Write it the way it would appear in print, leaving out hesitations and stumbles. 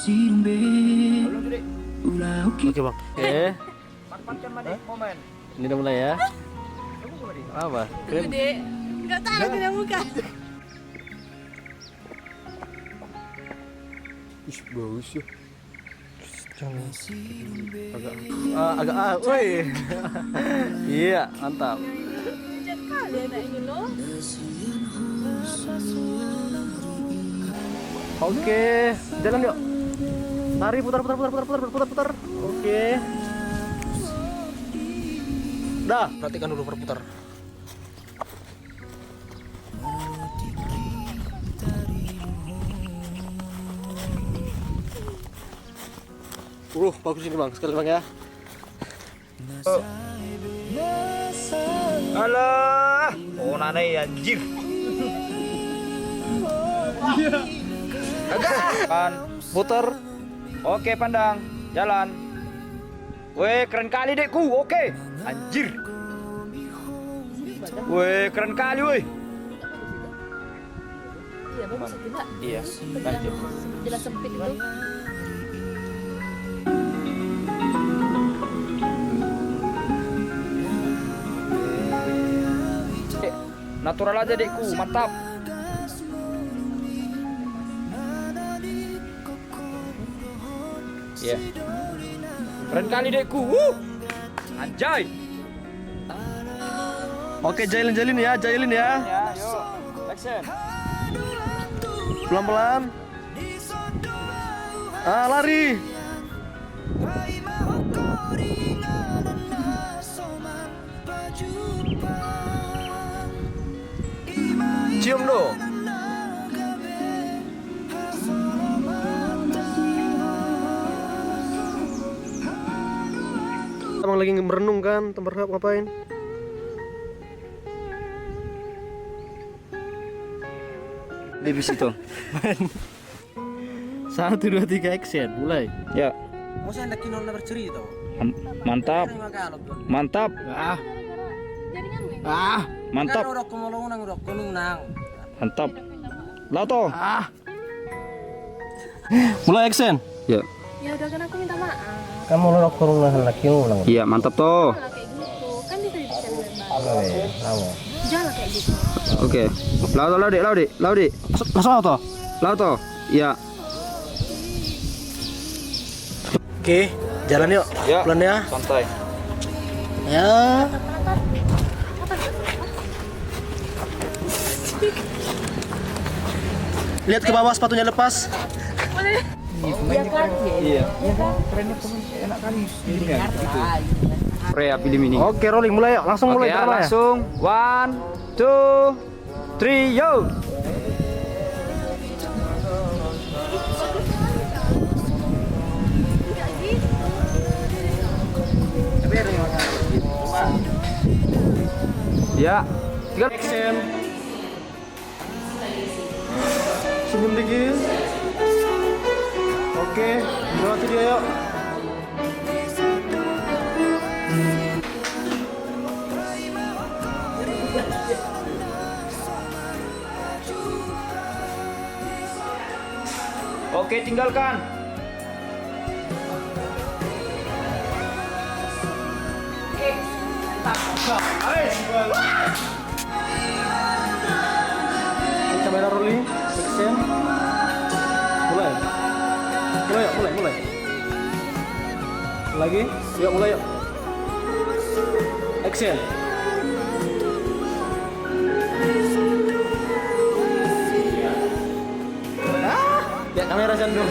Oke bang. Momen. Ini udah mulai ya. Apa? Keren. Dek, nggak tahu tidak buka. Ih, bagus ya. Agak woi. Iya, mantap. Hujan kali anak ini loh. Oke, jalan yuk. Lari putar. Oke. Dah, perhatikan dulu berputar. Bagus ini bang, sekali bang ya. Alah, oh nanai anjir. Agak kan, Putar. oke pandang, jalan. Weh keren kali dekku, oke. Anjir. Weh keren kali weh. Iya, bagus tidak? Iya, lanjut. Jelas sempit itu. Natural aja dekku, mantap. Iya. Keren kali dekku. Anjay. Oke, jailin ya. Ya, yuk. Action. Pelan-pelan. Lari. Cium dong. Abang lagi merenung kan, tempat ngapain? Lebih situ. 1, 2, 3 action, mulai. Ya. Masa hendak kinol na bercerita. Mantap. Mantap. Mantap. Kan urok kumulungan urok kununang. Mantap. Lauto. Mulai action. Ya. Ya udah kan aku minta maaf. Kamu urok kunungan laki ulang. Iya, mantap toh. Janganlah kayak gitu. Kan bisa dibicarain baik-baik. Janganlah kayak gitu. Oke. Laudi. Langsung auto. Lauto. Ya. Oke, jalan yuk. Ya. Pelan ya. Santai. Ya. Lihat ke bawah, sepatunya lepas. Boleh. Iya kan? Iya. Rea pilih mini. Oke, rolling mulai yuk. Langsung mulai ya, drama ya. langsung. 1, 2, 3, yo. Ya, tinggal Action. Senyum dikit. Oke, lewati dia yuk. Oke, tinggalkan. Kamera rolling. Action. Mulai. Mulai. Lagi. Yuk, mulai yuk. Action. Ya, kamera jangan dulu.